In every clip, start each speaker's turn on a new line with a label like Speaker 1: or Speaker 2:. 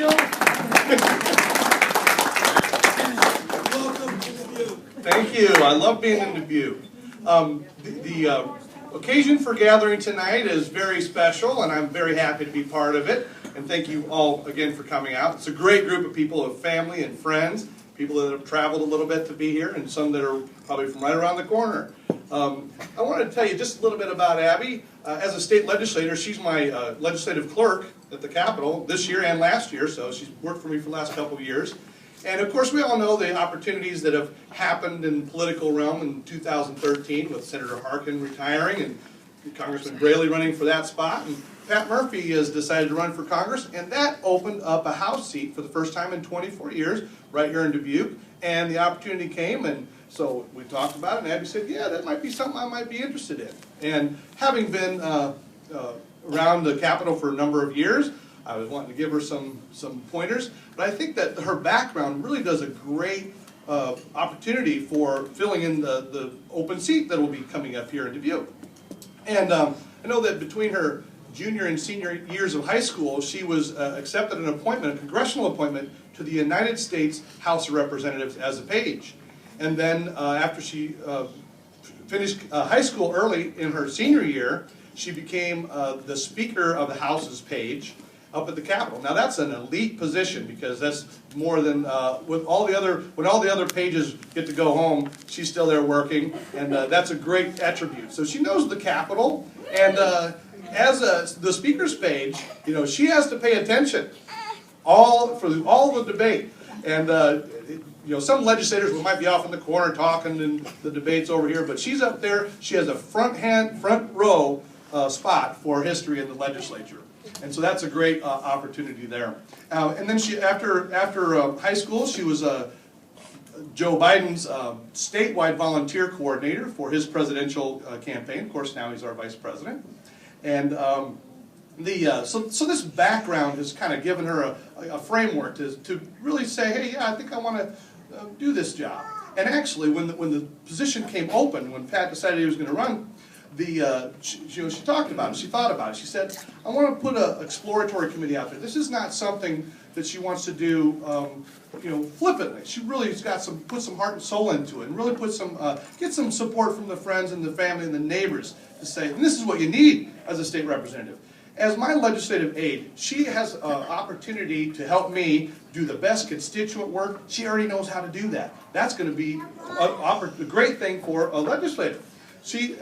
Speaker 1: Welcome to Dubuque. Thank you. I love being in Dubuque. The occasion for gathering tonight is very special, and I'm very happy to be part of it. And thank you all again for coming out. It's a great group of people, of family and friends, people that have traveled a little bit to be here, and some that are probably from right around the corner. I wanted to tell you just a little bit about Abby. As a state legislator, she's my legislative clerk at the Capitol this year and last year, so she's worked for me for the last couple of years. And of course, we all know the opportunities that have happened in the political realm in 2013 with Senator Harkin retiring and Congressman Braley running for that spot. And Pat Murphy has decided to run for Congress, and that opened up a House seat for the first time in 24 years right here in Dubuque. And the opportunity came, and so we talked about it, and Abby said, yeah, that might be something I might be interested in. And having been around the Capitol for a number of years, I was wanting to give her some pointers, but I think that her background really does a great opportunity for filling in the open seat that will be coming up here in Dubuque. And I know that between her junior and senior years of high school, she was accepted an appointment, a congressional appointment, to the United States House of Representatives as a page. And then after she finished high school early in her senior year, she became the Speaker of the House's page up at the Capitol. Now that's an elite position because that's more than when all the other pages get to go home, she's still there working, and that's a great attribute. So she knows the Capitol, and as the Speaker's page, you know, she has to pay attention for all the debate. And you know, some legislators might be off in the corner talking in the debates over here, but she's up there. She has a front row spot for history in the legislature. And so that's a great opportunity there. And then she, after high school, she was Joe Biden's statewide volunteer coordinator for his presidential campaign. Of course, now he's our vice president. And so this background has kind of given her a framework to really say, hey, yeah, I think I want to do this job. And actually, when the position came open, when Pat decided he was going to run, she talked about it, she thought about it. She said, I want to put an exploratory committee out there. This is not something that she wants to do, you know, flippantly. She really has got put some heart and soul into it, and really get some support from the friends and the family and the neighbors to say, and this is what you need as a state representative. As my legislative aide, she has an opportunity to help me do the best constituent work. She already knows how to do that. That's going to be a great thing for a legislator. She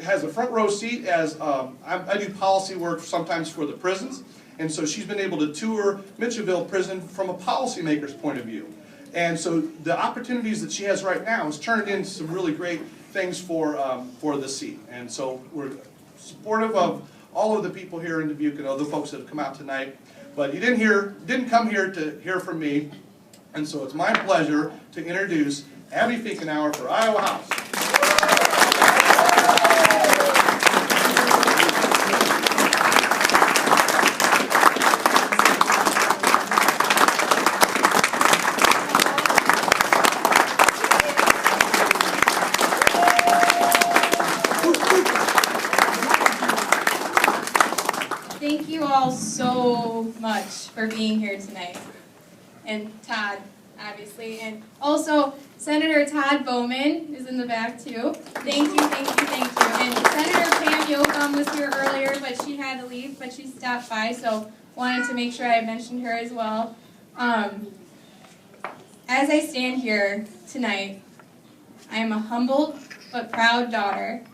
Speaker 1: has a front row seat as I do policy work sometimes for the prisons, and so she's been able to tour Mitchellville Prison from a policymaker's point of view. And so the opportunities that she has right now is turned into some really great things for the seat. And so we're supportive of all of the people here in Dubuque and other folks that have come out tonight. But you didn't come here to hear from me, and so it's my pleasure to introduce Abby Finkenauer for Iowa House.
Speaker 2: Thank you all so much for being here tonight. And Todd, obviously. And also, Senator Todd Bowman is in the back too. Thank you, thank you, thank you. And Senator Pam Yoakum was here earlier, but she had to leave, but she stopped by, so wanted to make sure I mentioned her as well. As I stand here tonight, I am a humbled but proud daughter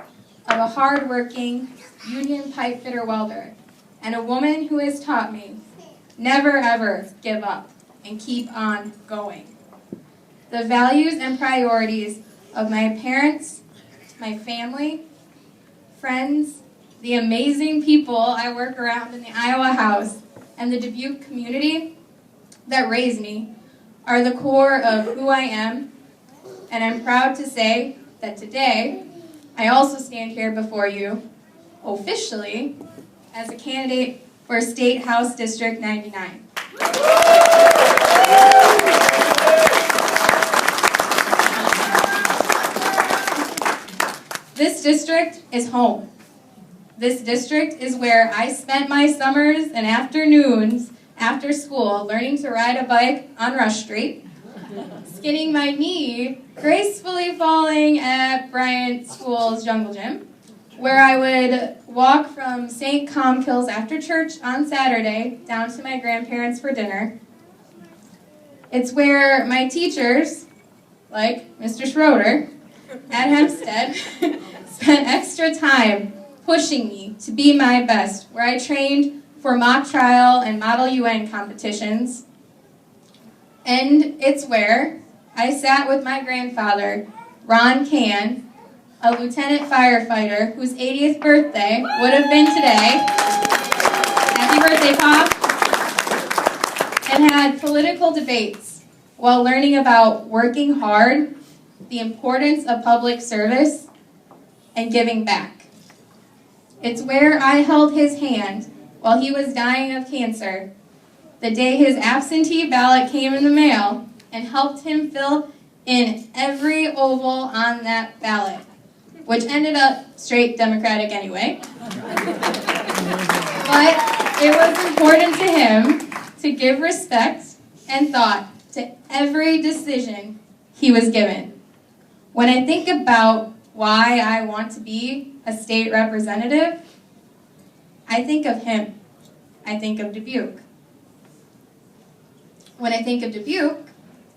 Speaker 2: of a hard-working union pipe fitter welder, and a woman who has taught me never ever give up and keep on going. The values and priorities of my parents, my family, friends, the amazing people I work around in the Iowa House, and the Dubuque community that raised me are the core of who I am, and I'm proud to say that today I also stand here before you officially as a candidate for State House District 99. This district is home. This district is where I spent my summers and afternoons after school, learning to ride a bike on Rush Street, skinning my knee, gracefully falling at Bryant School's jungle gym, where I would walk from St. Comkills after church on Saturday down to my grandparents for dinner. It's where my teachers, like Mr. Schroeder at Hempstead, spent extra time pushing me to be my best, where I trained for mock trial and Model UN competitions. And it's where I sat with my grandfather, Ron Can, a lieutenant firefighter whose 80th birthday would have been today. Happy birthday, Pop! And had political debates while learning about working hard, the importance of public service, and giving back. It's where I held his hand while he was dying of cancer, the day his absentee ballot came in the mail, and helped him fill in every oval on that ballot, which ended up straight Democratic anyway. But it was important to him to give respect and thought to every decision he was given. When I think about why I want to be a state representative, I think of him. I think of Dubuque. When I think of Dubuque,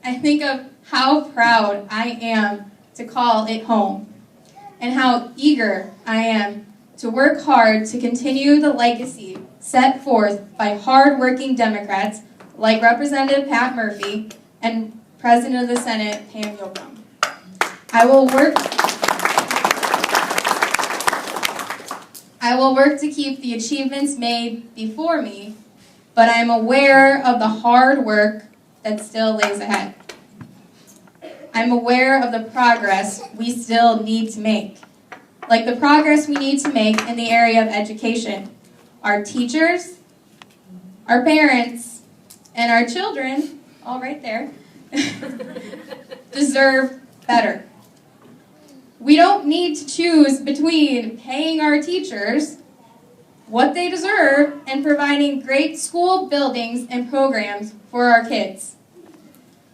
Speaker 2: I think of how proud I am to call it home, and how eager I am to work hard to continue the legacy set forth by hard-working Democrats like Representative Pat Murphy and President of the Senate Pam Yocum. I will work to keep the achievements made before me, but I am aware of the hard work that still lays ahead. I'm aware of the progress we still need to make, like the progress we need to make in the area of education. Our teachers, our parents, and our children, all right there, deserve better. We don't need to choose between paying our teachers what they deserve and providing great school buildings and programs for our kids.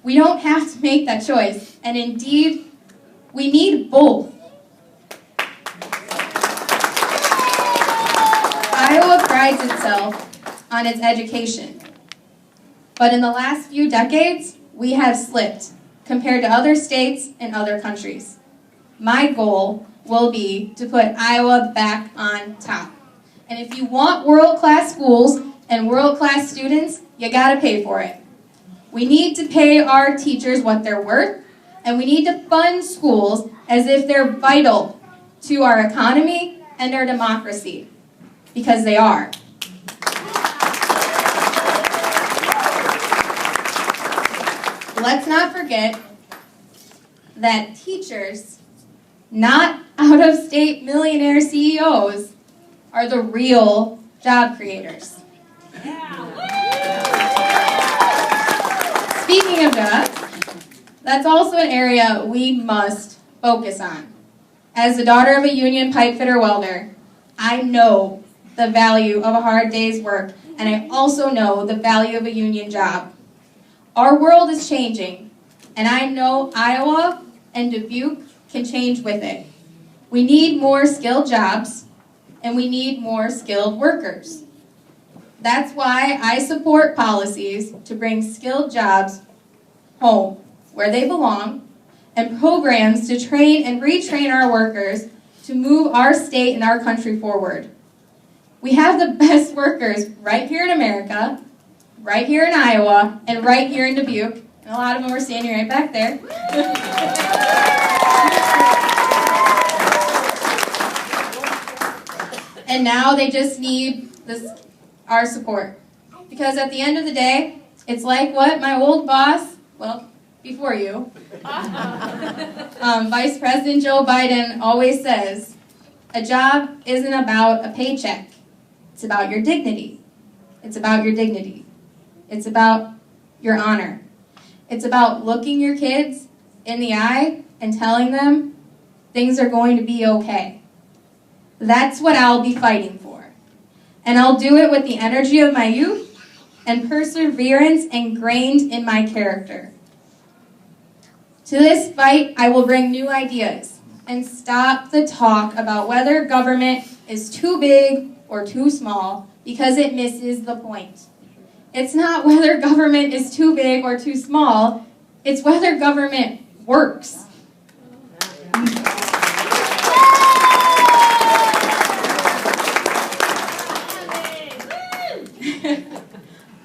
Speaker 2: We don't have to make that choice, and indeed, we need both. Iowa prides itself on its education, but in the last few decades, we have slipped compared to other states and other countries. My goal will be to put Iowa back on top. And if you want world-class schools and world-class students, you gotta pay for it. We need to pay our teachers what they're worth, and we need to fund schools as if they're vital to our economy and our democracy, because they are. Let's not forget that teachers, not out-of-state millionaire CEOs, are the real job creators. Speaking of jobs, that's also an area we must focus on. As the daughter of a union pipe fitter welder, I know the value of a hard day's work, and I also know the value of a union job. Our world is changing, and I know Iowa and Dubuque can change with it. We need more skilled jobs, and we need more skilled workers. That's why I support policies to bring skilled jobs home, where they belong, and programs to train and retrain our workers to move our state and our country forward. We have the best workers right here in America, right here in Iowa, and right here in Dubuque, and a lot of them are standing right back there. And now they just need our support. Because at the end of the day, it's like what my old boss, well, before you, Vice President Joe Biden always says, a job isn't about a paycheck. It's about your dignity. It's about your dignity. It's about your honor. It's about looking your kids in the eye and telling them things are going to be okay. That's what I'll be fighting for. And I'll do it with the energy of my youth and perseverance ingrained in my character. To this fight, I will bring new ideas and stop the talk about whether government is too big or too small, because it misses the point. It's not whether government is too big or too small, it's whether government works.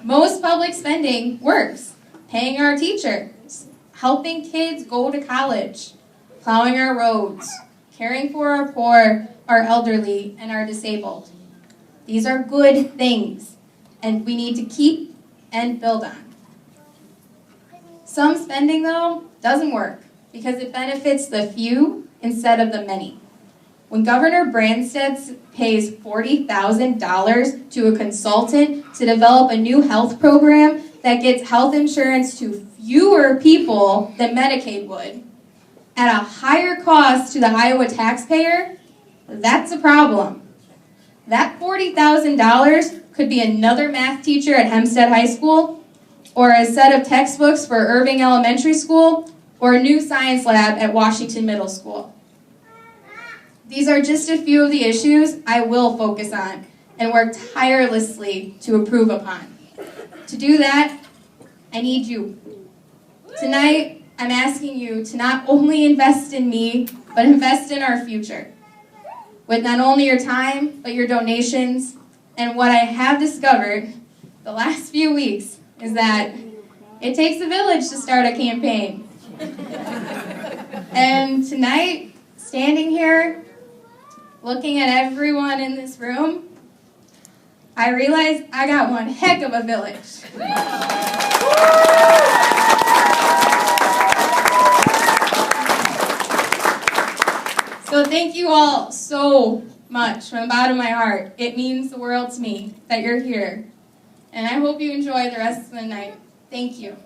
Speaker 2: Most public spending works. Paying our teachers, helping kids go to college, plowing our roads, caring for our poor, our elderly, and our disabled. These are good things, and we need to keep and build on. Some spending, though, doesn't work because it benefits the few instead of the many. When Governor Branstad pays $40,000 to a consultant to develop a new health program that gets health insurance to fewer people than Medicaid would, at a higher cost to the Iowa taxpayer, that's a problem. That $40,000 could be another math teacher at Hempstead High School, or a set of textbooks for Irving Elementary School, or a new science lab at Washington Middle School. These are just a few of the issues I will focus on and work tirelessly to improve upon. To do that, I need you. Tonight, I'm asking you to not only invest in me, but invest in our future. With not only your time, but your donations. And what I have discovered the last few weeks is that it takes a village to start a campaign. And tonight, standing here, looking at everyone in this room, I realize I got one heck of a village. So thank you all so much from the bottom of my heart. It means the world to me that you're here. And I hope you enjoy the rest of the night. Thank you.